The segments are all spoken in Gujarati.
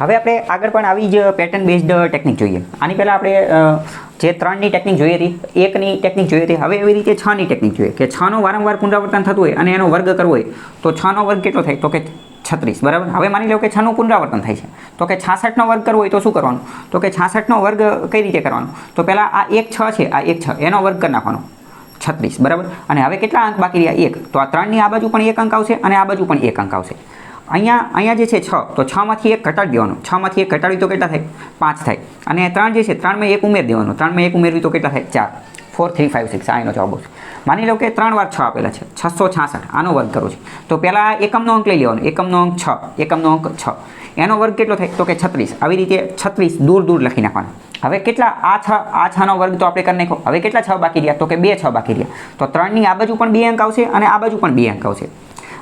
હવે આપણે આગળ પણ આવી જ પેટર્ન બેઝડ ટેકનિક જોઈએ. આની પહેલાં આપણે જે 3ની ટેકનિક જોઈ હતી, 1ની ટેકનિક જોઈ હતી, હવે એવી રીતે 6ની ટેકનિક જોઈએ કે 6નો વારંવાર પુનરાવર્તન થતું હોય અને એનો વર્ગ કરવો હોય તો 6નો વર્ગ કેટલો થાય? તો કે 36. બરાબર. હવે માની લો કે 6નું પુનરાવર્તન થાય છે તો કે 66નો વર્ગ કરવો હોય તો શું કરવાનું? તો કે 66નો વર્ગ કઈ રીતે કરવાનો? તો પહેલાં આ 1 6 છે, આ 1 6 એનો વર્ગ કરી નાખવાનો 36. બરાબર. અને હવે કેટલા અંક બાકી રહ્યા? 1. તો આ 3ની આ બાજુ પણ 1 અંક આવશે અને આ બાજુ પણ 1 અંક આવશે. અહીંયા જે છે 6, તો 6માંથી 1 ઘટાડી દેવાનું. 6માંથી 1 ઘટાડી તો કેટલા થાય? 5 થાય. અને 3 જે છે 3માં 1 ઉમેરી દેવાનું. 3માં 1 ઉમેરવી તો કેટલા થાય? 4. 4 3 5 6 આ એનો જવાબ આવશે. માની લો કે 3 વાર 6 આપેલા છે, 666. આનો વર્ગ કરો છે તો પહેલાં એકમનો અંક લઈ લેવાનો. એકમનો અંક 6, એકમનો અંક 6. એનો વર્ગ કેટલો થાય? તો કે 36. આવી રીતે 36 દૂર દૂર લખી નાખવાના. હવે કેટલા? આ 6નો વર્ગ તો આપણે કરી નાખ્યો. હવે કેટલા 6 બાકી રહ્યા? તો કે 2 6 બાકી રહ્યા. તો 3ની આ બાજુ પણ 2 અંક આવશે અને આ બાજુ પણ 2 અંક આવશે.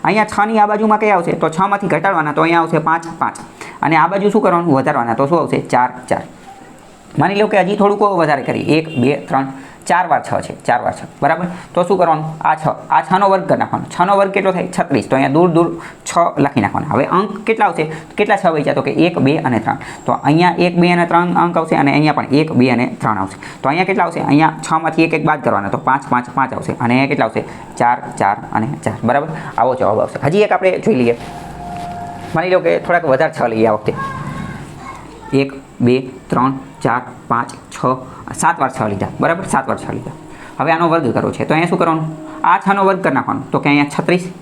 અહીંયા 6ની આ બાજુમાં કયા આવશે? તો 6માંથી ઘટાડવાના તો અહીંયા આવશે 5 5. અને આ બાજુ શું કરવાનું? વધારવાના તો શું આવશે? 4 4. માની લો કે હજી થોડુંક વધારે કરીએ. 1 2 3 4 વાર 6 છે, 4 વાર 6. બરાબર. તો શું કરવાનું? આ 6નો વર્ગ કરી નાખવાનો. 6નો વર્ગ કેટલો થાય? 36. તો અહીંયા દૂર દૂર 6 લખી નાખવાના. હવે અંક કેટલા આવશે? કેટલા 6 વચ્ચા? તો કે 1 2 અને 3. તો અહીંયા 1 2 અને 3 અંક આવશે અને અહીંયા પણ 1 2 અને 3 આવશે. તો અહીંયા કેટલા આવશે? અહીંયા 6માંથી 1 1 બાદ કરવાના તો 5 5 5 આવશે. અને અહીંયા કેટલા આવશે? 4 4 અને 4. બરાબર. આવો જવાબ આવશે. હજી એક આપણે જોઈ લઈએ. માની લો કે થોડાક વધારે 6 લઈએ આ વખતે. 1 2 3 4 5 6 7 વાર 6 લીધા. બરાબર. 7 વાર 6 લીધા. હવે આનો વર્ગ કરવો છે તો અહીંયા શું કરવાનું? આ 6નો વર્ગ કરી નાખવાનો. તો કે અહીંયા 36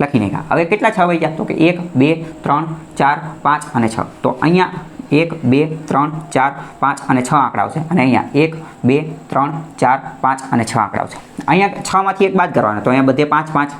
લખી નાખ્યા. હવે કેટલા 6 વહી ગયા? તો કે 1 2 3 4 5 અને 6. તો અહીંયા 1 2 3 4 5 અને 6 આંકડા આવશે. અને અહીંયા 1 2 3 4 5 અને 6 આંકડા આવશે. અહીંયા 6માંથી 1 બાદ કરવાના તો અહીંયા બધે 5 5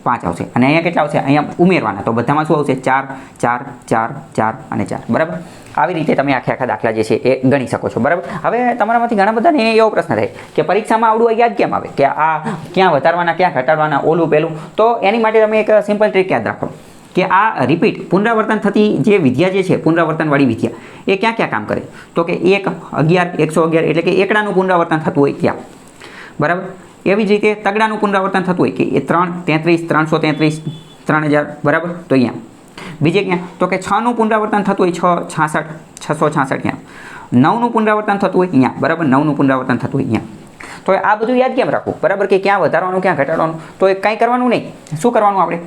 5 આવશે. અને અહીંયા કેટલા આવશે? અહીંયા ઉમેરવાના તો બધામાં શું આવશે? 4 4 4 4 અને 4. બરાબર. આવી રીતે તમે આખા દાખલા જે છે એ ગણી શકો છો. બરાબર. હવે તમારામાંથી ઘણા બધાને એવો પ્રશ્ન થાય કે પરીક્ષામાં આવડું યાદ કેમ આવે કે આ ક્યાં વધારવાના, ક્યાં ઘટાડવાના, ઓલું પેલું. તો એની માટે તમે એક સિમ્પલ ટ્રીક યાદ રાખો કે આ રિપીટ પુનરાવર્તન થતી જે વિદ્યા જે છે, પુનરાવર્તનવાળી વિદ્યા, એ ક્યાં ક્યાં કામ કરે? તો કે 1 11 111 એટલે કે એકડાનું પુનરાવર્તન થતું હોય ત્યાં. બરાબર. એવી જ રીતે તગડાનું પુનરાવર્તન થતું હોય કે એ 3 33 333 3000. બરાબર. તો અહીંયા બીજે ક્યાં? તો કે 6નું પુનરાવર્તન થતું હોય 6 66 666 ક્યાં? 9નું પુનરાવર્તન થતું હોય અહીંયા. બરાબર. 9નું પુનરાવર્તન થતું હોય અહીંયા. તો આ બધું યાદ કેમ રાખવું? બરાબર. કે ક્યાં વધારવાનું, ક્યાં ઘટાડવાનું? તો એ કાંઈ કરવાનું નહીં. શું કરવાનું આપણે?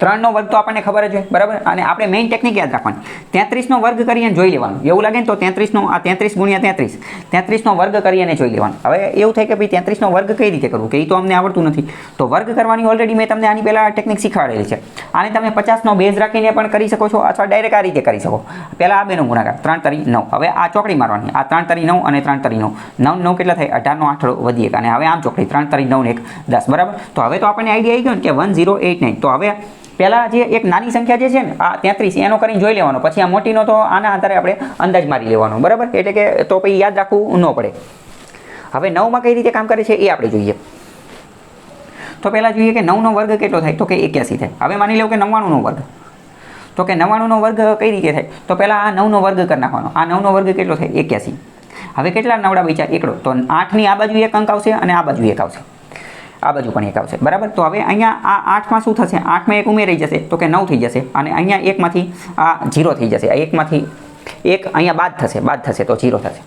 3નો વર્ગ તો આપણને ખબર જ હોય. બરાબર. અને આપણે મેઇન ટેકનિક યાદ રાખવાની. 33નો વર્ગ કરી અને જોઈ લેવાનું. એવું લાગે ને તો 33નો આ 33 ગુણ્યા 33 33નો વર્ગ કરી અને જોઈ લેવાનું. હવે એવું થાય કે ભાઈ 33નો વર્ગ કઈ રીતે કરવું કે એ તો અમને આવડતું નથી. તો વર્ગ કરવાની ઓલરેડી મેં તમને આની પહેલાં ટેકનિક શીખવાડેલી છે. આને તમે 50નો બેઝ રાખીને પણ કરી શકો છો અથવા ડાયરેક્ટ આ રીતે કરી શકો. પહેલાં આ બેનો ગુણાકાર 3 તરી 9. હવે આ ચોકડી મારવાની. આ 3 તરી 9 અને 3 તરી 9. 9 9 કેટલા થાય? 18નો 8 વધી 1. અને હવે આમ ચોકડી 3 તરી 9 ને 1 10. બરાબર. તો હવે તો આપણને આઈડિયા આવી ગયો ને કે 1089. તો હવે પહેલાં જે એક નાની સંખ્યા જે છે ને આ 33 એનો કરીને જોઈ લેવાનો. પછી આ મોટીનો તો આના આધારે આપણે અંદાજ મારી લેવાનો. બરાબર. એટલે કે તો પછી યાદ રાખવું ન પડે. હવે 9માં કઈ રીતે કામ કરે છે એ આપણે જોઈએ. તો પહેલાં જોઈએ કે 9નો વર્ગ કેટલો થાય? તો કે 81 થાય. હવે માની લો કે 99નો વર્ગ. તો કે 99નો વર્ગ કઈ રીતે થાય? તો પહેલાં આ 9નો વર્ગ કરી નાખવાનો. આ 9નો વર્ગ કેટલો થાય? 81. હવે કેટલા નવડા બચ્યા? એકડો. તો 8ની આ બાજુ 1 અંક આવશે અને આ બાજુ 1 આવશે. આ બાજુ પણ 1 આવશે. બરાબર. તો હવે અહીંયા આ 8માં શું થશે? 8માં 1 ઉમેરાઈ જશે તો કે 9 થઈ જશે. અને અહીંયા 1માંથી આ 0 થઈ જશે. આ 1માંથી 1 અહીંયા બાદ થશે તો 0 થશે.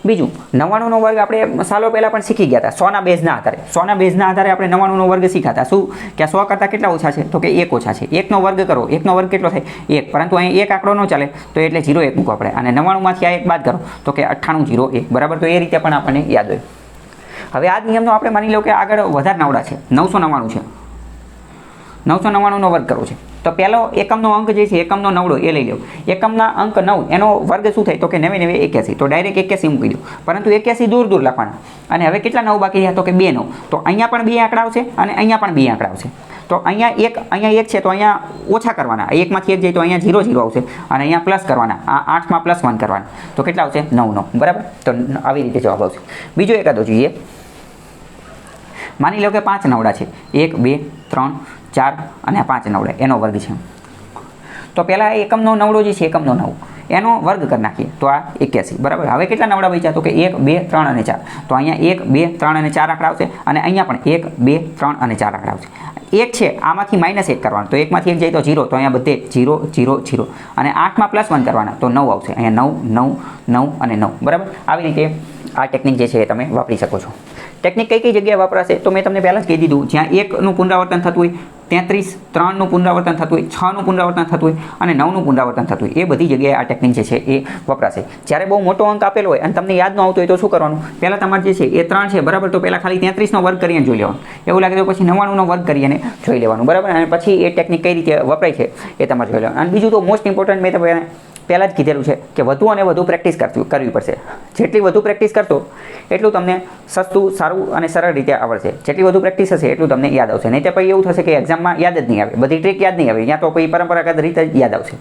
બીજું 99નો વર્ગ આપણે સાલો પહેલાં પણ શીખી ગયા હતા 100ના બેઝના આધારે. 100ના બેઝના આધારે આપણે 99નો વર્ગ શીખ્યા હતા. શું કે 100 કરતાં કેટલા ઓછા છે? તો કે 1 ઓછા છે. 1નો વર્ગ કરો. 1નો વર્ગ કેટલો થાય? 1. પરંતુ અહીં 1 આંકડો ન ચાલે તો એટલે 0 1 મૂકો આપણે. અને 99માંથી આ 1 બાદ કરો તો કે 98 0 1. બરાબર. તો એ રીતે પણ આપણને યાદ હોય. હવે આ નિયમનો આપણે માની લો કે આગળ વધારે નવડા છે. 999 છે. 999નો વર્ગ કરવો છે. તો પહેલો એકમનો અંક જે છે એકમનો નવડો એ લઈ લો. એકમના અંક 9 એનો વર્ગ શું થાય? તો કે 9 9 81. તો ડાયરેક્ટ 81 મૂકી દો. પરંતુ 81 દૂર દૂર લખવાના. અને હવે કેટલા 9 બાકી રહ્યા? તો કે 2 9. તો અહીંયા પણ 2 આંકડા આવશે અને અહીંયા પણ 2 આંકડા આવશે. તો અહીંયા 1 છે તો અહીંયા ઓછા કરવાના. 1માંથી 1 જાય તો અહીંયા 0 0 આવશે અને અહીંયા પ્લસ કરવાના. આ 8માં +1 કરવાના. તો કેટલા આવશે? 9 9. બરાબર. તો આવી રીતે જવાબ આવશે. બીજો એકાદો જોઈએ. માની લો કે 5 નવડા છે. 1 2 3 4 અને 5 નવડા એનો વર્ગ છે. તો પહેલાં એકમનો નવડો જે છે એકમનો 9 એનો વર્ગ કરી નાખીએ તો આ 81 બરાબર. હવે કેટલા નવડા બચ્યા તો કે 1 2 3 અને 4. તો અહીંયા 1 2 3 અને 4 આંકડા આવશે અને અહીંયા પણ 1 2 3 અને 4 આંકડા આવશે. 1 છે આમાંથી -1 કરવાનું તો 1 માંથી 1 જાય તો 0 તો અહીંયા બધે 0 0 0 અને 8 માં +1 કરવાના તો 9 આવશે. અહીંયા 9 9 9 અને 9 બરાબર. આવી રીતે આ ટેકનિક જે છે એ તમે વાપરી શકો છો. ટેકનિક કઈ જગ્યાએ વપરાશે તો મેં તમને પહેલાં જ કહી દીધું, જ્યાં 1નું પુનરાવર્તન થતું હોય, 33, 3નું પુનરાવર્તન થતું હોય, 6નું પુનરાવર્તન થતું હોય અને 9નું પુનરાવર્તન થતું હોય, એ બધી જગ્યાએ આ ટેકનિક જે છે એ વપરાશે. જ્યારે બહુ મોટો અંક આપેલો હોય અને તમને યાદ ન આવતો હોય તો શું કરવાનું, પહેલાં તમારે જે છે એ 3 છે બરાબર, તો પહેલાં ખાલી 33નો વર્ગ કરીને જોઈ લેવાનું. એવું લાગે તો પછી 99નો વર્ગ કરીને જોઈ લેવાનું બરાબર. અને પછી એ ટેકનિક કઈ રીતે વપરાય છે એ તમારે જોઈ લેવાનું. અને બીજું તો મોસ્ટ ઇમ્પોર્ટન્ટ મેં તમને પહેલાં જ કીધેલું છે કે વધુ અને વધુ પ્રેક્ટિસ કરવી પડશે. જેટલી વધુ પ્રેક્ટિસ કરશો એટલું તમને સસ્તું, સારું અને સરળ રીતે આવડશે. જેટલી વધુ પ્રેક્ટિસ હશે એટલું તમને યાદ આવશે. નહીં તો પછી એવું થશે કે એક્ઝામમાં યાદ જ નહીં આવે, બધી ટ્રીક યાદ નહીં આવે, ત્યાં તો પછી પરંપરાગત રીતે જ યાદ આવશે.